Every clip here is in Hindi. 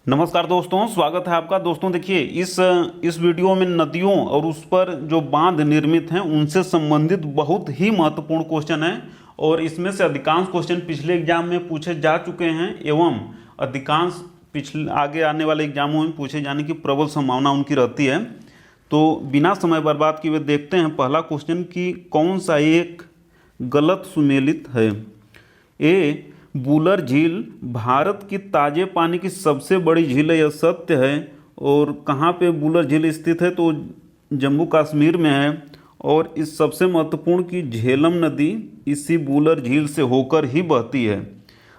नमस्कार दोस्तों, स्वागत है आपका। दोस्तों देखिए, इस वीडियो में नदियों और उस पर जो बांध निर्मित हैं उनसे संबंधित बहुत ही महत्वपूर्ण क्वेश्चन है। और इसमें से अधिकांश क्वेश्चन पिछले एग्जाम में पूछे जा चुके हैं एवं अधिकांश पिछले आगे आने वाले एग्जामों में पूछे जाने की प्रबल संभावना उनकी रहती है। तो बिना समय बर्बाद किए हुए देखते हैं पहला क्वेश्चन कि कौन सा एक गलत सुमेलित है। ए, बूलर झील भारत की ताजे पानी की सबसे बड़ी झील है, यह सत्य है। और कहाँ पे बूलर झील स्थित है तो जम्मू कश्मीर में है। और इस सबसे महत्वपूर्ण की झेलम नदी इसी बूलर झील से होकर ही बहती है।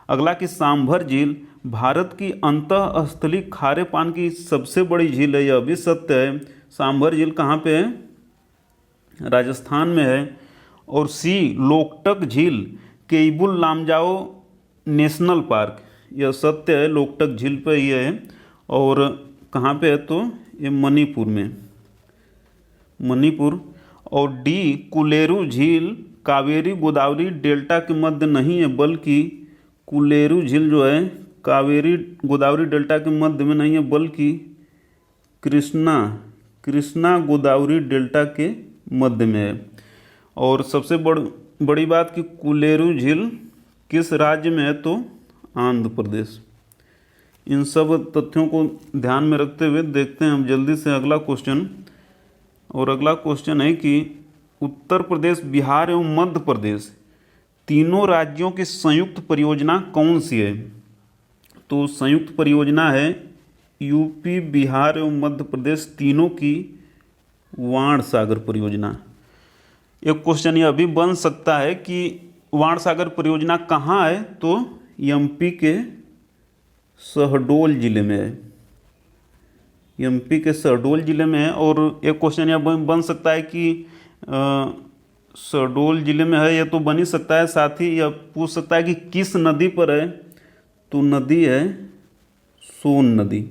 अगला कि सांभर झील भारत की अंतःस्थलीय खारे पानी की सबसे बड़ी झील है, यह भी सत्य है। सांभर झील कहाँ पे है? राजस्थान में है। और सी, लोकटक झील केबुल लामजाओ नेशनल पार्क, यह सत्य है, लोकटक झील पे ही है। और कहाँ पे है तो ये मणिपुर में, मणिपुर। और डी, कुलेरू झील कावेरी गोदावरी डेल्टा के मध्य नहीं है, बल्कि कुलेरू झील जो है कावेरी गोदावरी डेल्टा के मध्य में नहीं है, बल्कि कृष्णा गोदावरी डेल्टा के मध्य में है। और सबसे बड़ी बात कि कुलेरू झील किस राज्य में है तो आंध्र प्रदेश। इन सब तथ्यों को ध्यान में रखते हुए देखते हैं हम जल्दी से अगला क्वेश्चन। और अगला क्वेश्चन है कि उत्तर प्रदेश, बिहार एवं मध्य प्रदेश तीनों राज्यों की संयुक्त परियोजना कौन सी है? तो संयुक्त परियोजना है यूपी, बिहार एवं मध्य प्रदेश तीनों की वाण सागर परियोजना। एक क्वेश्चन यह भी बन सकता है कि वाण सागर परियोजना कहाँ है तो एमपी के शहडोल जिले में है, एमपी के शहडोल जिले में है। और एक क्वेश्चन यह बन सकता है कि शहडोल जिले में है, यह तो बन ही सकता है। साथ ही यह पूछ सकता है कि किस नदी पर है तो नदी है सोन नदी।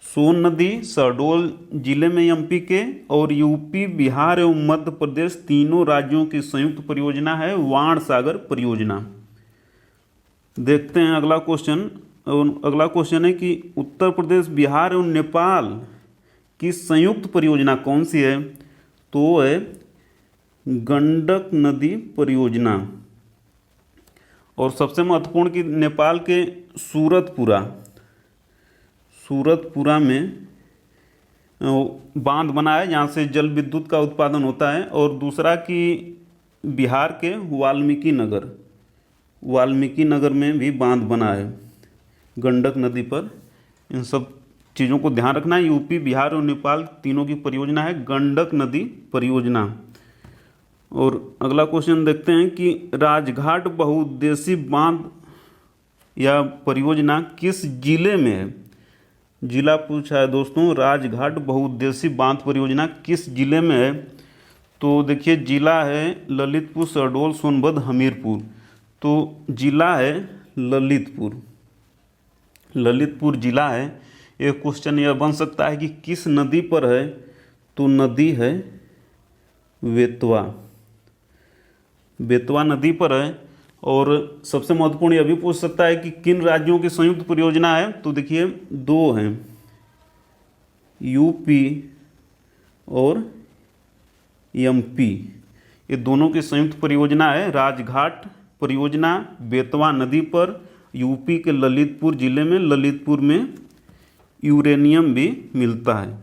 सोन नदी शहडोल जिले में एमपी के। और यूपी, बिहार एवं मध्य प्रदेश तीनों राज्यों की संयुक्त परियोजना है वाण सागर परियोजना। देखते हैं अगला क्वेश्चन। अगला क्वेश्चन है कि उत्तर प्रदेश, बिहार एवं नेपाल की संयुक्त परियोजना कौन सी है? तो है गंडक नदी परियोजना। और सबसे महत्वपूर्ण कि नेपाल के सूरतपुरा में बांध बना है जहाँ से जल विद्युत का उत्पादन होता है। और दूसरा कि बिहार के वाल्मीकि नगर में भी बांध बना है गंडक नदी पर। इन सब चीज़ों को ध्यान रखना है। यूपी, बिहार और नेपाल तीनों की परियोजना है गंडक नदी परियोजना। और अगला क्वेश्चन देखते हैं कि राजघाट बहुउद्देशीय बांध या परियोजना किस जिले में है? जिला पूछा है दोस्तों। राजघाट बहुउद्देशीय बांध परियोजना किस जिले में है? तो देखिए, जिला है ललितपुर, शहडोल, सोनभद्र, हमीरपुर। तो जिला है ललितपुर जिला है। एक क्वेश्चन यह बन सकता है कि किस नदी पर है तो नदी है बेतवा नदी पर है। और सबसे महत्वपूर्ण यह भी पूछ सकता है कि किन राज्यों की संयुक्त परियोजना है? तो देखिए, दो हैं, यूपी और एमपी, ये दोनों की संयुक्त परियोजना है राजघाट परियोजना बेतवा नदी पर, यूपी के ललितपुर जिले में। ललितपुर में यूरेनियम भी मिलता है।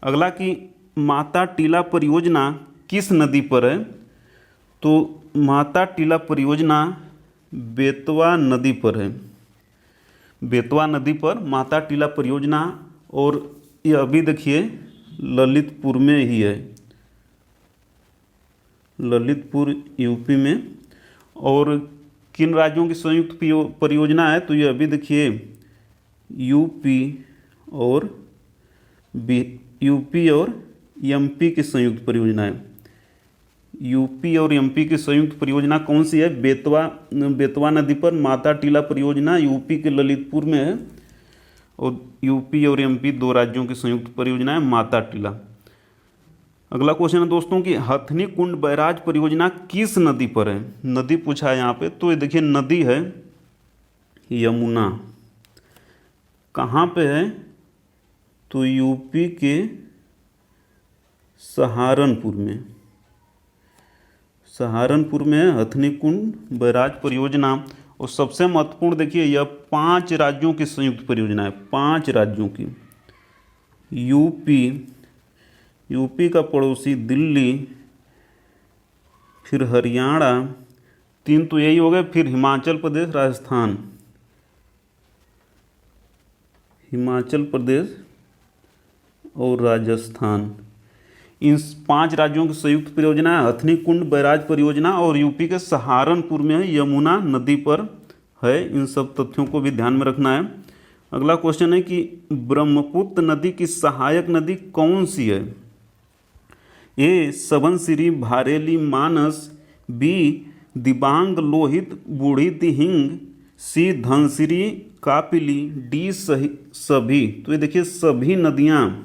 अगला कि माता टीला परियोजना किस नदी पर है? तो माता टीला परियोजना बेतवा नदी पर है, बेतवा नदी पर माता टीला परियोजना। और यह अभी देखिए ललितपुर में ही है, ललितपुर यूपी में। और किन राज्यों की संयुक्त परियोजना है? तो यह अभी देखिए यूपी और एमपी की संयुक्त परियोजना है। यूपी और एमपी की संयुक्त परियोजना कौन सी है? बेतवा नदी पर माता टीला परियोजना यूपी के ललितपुर में है। और यूपी और एमपी दो राज्यों की संयुक्त परियोजना है माता टीला। अगला क्वेश्चन है दोस्तों कि हथनी कुंड बैराज परियोजना किस नदी पर है? नदी पूछा है यहाँ पे। तो ये देखिए, नदी है यमुना। कहाँ पे है? तो यूपी के सहारनपुर में। सहारनपुर में है हथनी कुंड बैराज परियोजना। और सबसे महत्वपूर्ण देखिए, यह 5 राज्यों की संयुक्त परियोजना है, 5 राज्यों की। यूपी का पड़ोसी दिल्ली, फिर हरियाणा, 3 तो यही हो गए, फिर हिमाचल प्रदेश, राजस्थान, हिमाचल प्रदेश और राजस्थान। इन 5 राज्यों की संयुक्त परियोजना है हथनी कुंड बैराज परियोजना, और यूपी के सहारनपुर में है, यमुना नदी पर है। इन सब तथ्यों को भी ध्यान में रखना है। अगला क्वेश्चन है कि ब्रह्मपुत्र नदी की सहायक नदी कौन सी है? ए सबनसिरी, भारेली, मानस, बी दिबांग, लोहित, बूढ़ी दिहिंग, सी धनसिरी, कापिली, डी सभी। तो ये देखिए सभी नदियाँ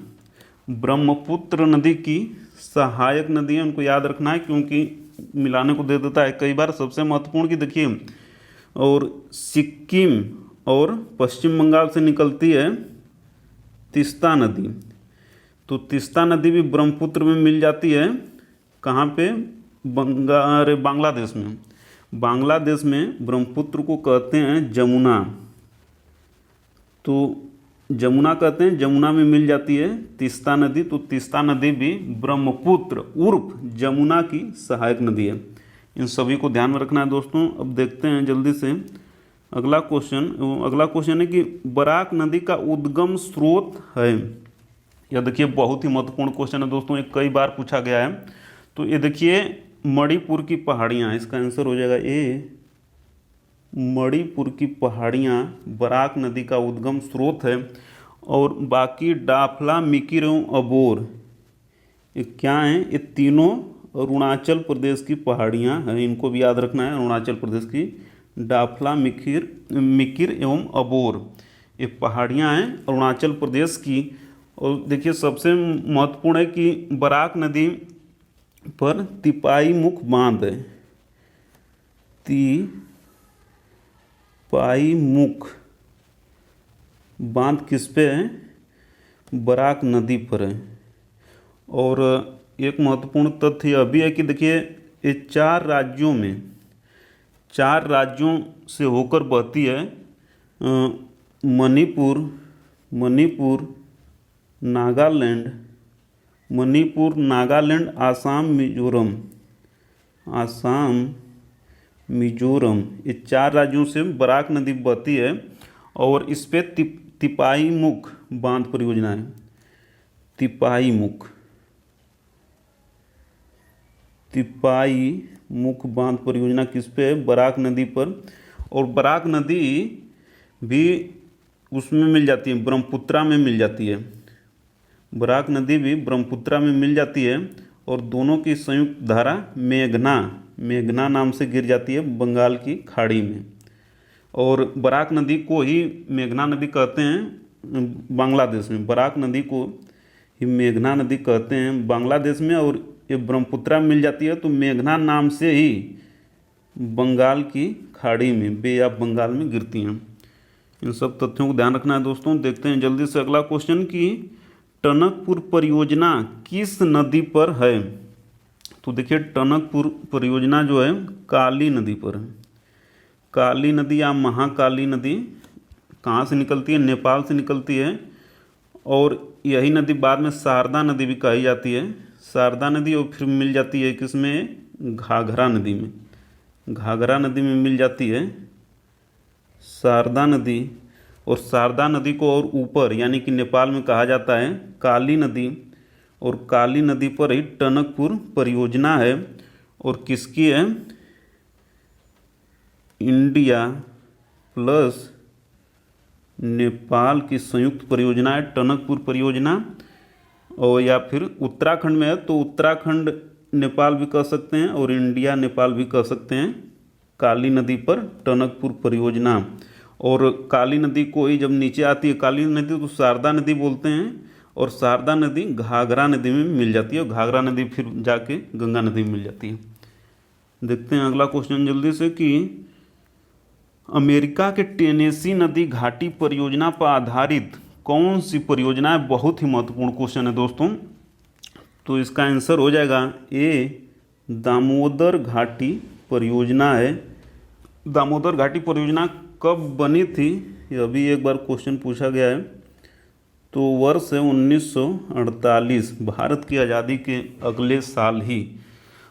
ब्रह्मपुत्र नदी की सहायक नदी है, उनको याद रखना है क्योंकि मिलाने को दे देता है कई बार। सबसे महत्वपूर्ण की देखिए, और सिक्किम और पश्चिम बंगाल से निकलती है तीस्ता नदी। तो तीस्ता नदी भी ब्रह्मपुत्र में मिल जाती है। कहाँ पे? बांग्लादेश में। बांग्लादेश में ब्रह्मपुत्र को कहते हैं जमुना। तो जमुना कहते हैं, जमुना में मिल जाती है तीस्ता नदी। तो तीस्ता नदी भी ब्रह्मपुत्र उर्फ जमुना की सहायक नदी है। इन सभी को ध्यान में रखना है दोस्तों। अब देखते हैं जल्दी से अगला क्वेश्चन है कि बराक नदी का उद्गम स्रोत है। यह देखिए बहुत ही महत्वपूर्ण क्वेश्चन है दोस्तों, ये कई बार पूछा गया है। तो ये देखिए मणिपुर की पहाड़ियाँ, इसका आंसर हो जाएगा ए, मणिपुर की पहाड़ियाँ बराक नदी का उद्गम स्रोत है। और बाकी डाफला, मिकिर एवं अबोर ये क्या हैं? ये तीनों अरुणाचल प्रदेश की पहाड़ियाँ हैं, इनको भी याद रखना है। अरुणाचल प्रदेश की डाफला, मिकिर एवं अबोर ये पहाड़ियाँ हैं अरुणाचल प्रदेश की। और देखिए सबसे महत्वपूर्ण है कि बराक नदी पर तिपाई मुख बांध है। तिपाई मुख बांध किस पे है? बराक नदी पर है। और एक महत्वपूर्ण तथ्य यह भी है कि देखिए ये 4 राज्यों से होकर बहती है। मणिपुर, नागालैंड, आसाम, मिजोरम ये 4 राज्यों से बराक नदी बहती है। और इस पे तिपाई मुख बांध परियोजना है। तिपाई मुख बांध परियोजना किस पे है? बराक नदी पर। और बराक नदी भी उसमें मिल जाती है, ब्रह्मपुत्रा में मिल जाती है। बराक नदी भी ब्रह्मपुत्रा में मिल जाती है। और दोनों की संयुक्त धारा मेघना नाम से गिर जाती है बंगाल की खाड़ी में। और बराक नदी को ही मेघना नदी कहते हैं बांग्लादेश में। बराक नदी को ही मेघना नदी कहते हैं बांग्लादेश में। और ये ब्रह्मपुत्रा में मिल जाती है तो मेघना नाम से ही बंगाल की खाड़ी में, बे ऑफ बंगाल में गिरती हैं। इन सब तथ्यों को ध्यान रखना है दोस्तों। देखते हैं जल्दी से अगला क्वेश्चन कि टनकपुर परियोजना किस नदी पर है? तो देखिए टनकपुर परियोजना जो है काली नदी पर है। काली नदी या महाकाली नदी कहाँ से निकलती है? नेपाल से निकलती है। और यही नदी बाद में शारदा नदी भी कही जाती है। शारदा नदी और फिर मिल जाती है किसमें? घाघरा नदी में। घाघरा नदी में मिल जाती है शारदा नदी। और शारदा नदी को और ऊपर यानी कि नेपाल में कहा जाता है काली नदी। और काली नदी पर ही टनकपुर परियोजना है। और किसकी है? इंडिया प्लस नेपाल की संयुक्त परियोजना है टनकपुर परियोजना। और या फिर उत्तराखंड में है तो उत्तराखंड नेपाल भी कह सकते हैं और इंडिया नेपाल भी कह सकते हैं। काली नदी पर टनकपुर परियोजना। और काली नदी को ही जब नीचे आती है काली नदी तो शारदा नदी बोलते हैं। और शारदा नदी घाघरा नदी में मिल जाती है। और घाघरा नदी फिर जाके गंगा नदी में मिल जाती है। देखते हैं अगला क्वेश्चन जल्दी से कि अमेरिका के टेनेसी नदी घाटी परियोजना पर आधारित कौन सी परियोजना है? बहुत ही महत्वपूर्ण क्वेश्चन है दोस्तों। तो इसका आंसर हो जाएगा ए, दामोदर घाटी परियोजना है। दामोदर घाटी परियोजना कब बनी थी? ये अभी एक बार क्वेश्चन पूछा गया है। तो वर्ष है 1948, भारत की आज़ादी के अगले साल ही।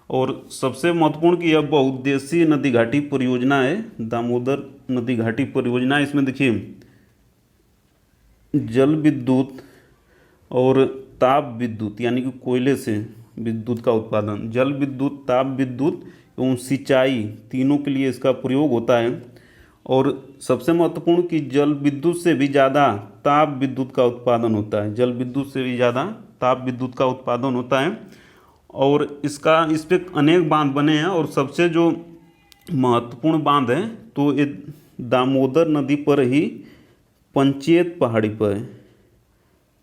और सबसे महत्वपूर्ण कि यह बहुउद्देशीय नदी घाटी परियोजना है, दामोदर नदी घाटी परियोजना। इसमें देखिए जल विद्युत और ताप विद्युत यानी कि कोयले से विद्युत का उत्पादन, जल विद्युत, ताप विद्युत एवं सिंचाई, तीनों के लिए इसका प्रयोग होता है। और सबसे महत्वपूर्ण कि जल विद्युत से भी ज़्यादा ताप विद्युत का उत्पादन होता है, जल विद्युत से भी ज़्यादा ताप विद्युत का उत्पादन होता है। और इस पे अनेक बांध बने हैं और सबसे जो महत्वपूर्ण बांध है तो ये दामोदर नदी पर ही पंचेत पहाड़ी पर है।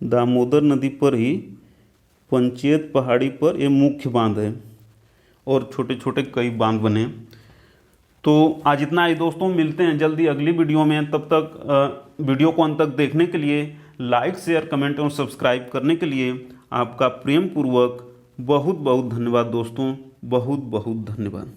दामोदर नदी पर ही पंचेत पहाड़ी पर ये मुख्य बांध है और छोटे छोटे कई बांध बने हैं। तो आज इतना ही दोस्तों, मिलते हैं जल्दी अगली वीडियो में। तब तक वीडियो को अंत तक देखने के लिए, लाइक, शेयर, कमेंट और सब्सक्राइब करने के लिए आपका प्रेम पूर्वक बहुत बहुत धन्यवाद दोस्तों, बहुत बहुत धन्यवाद।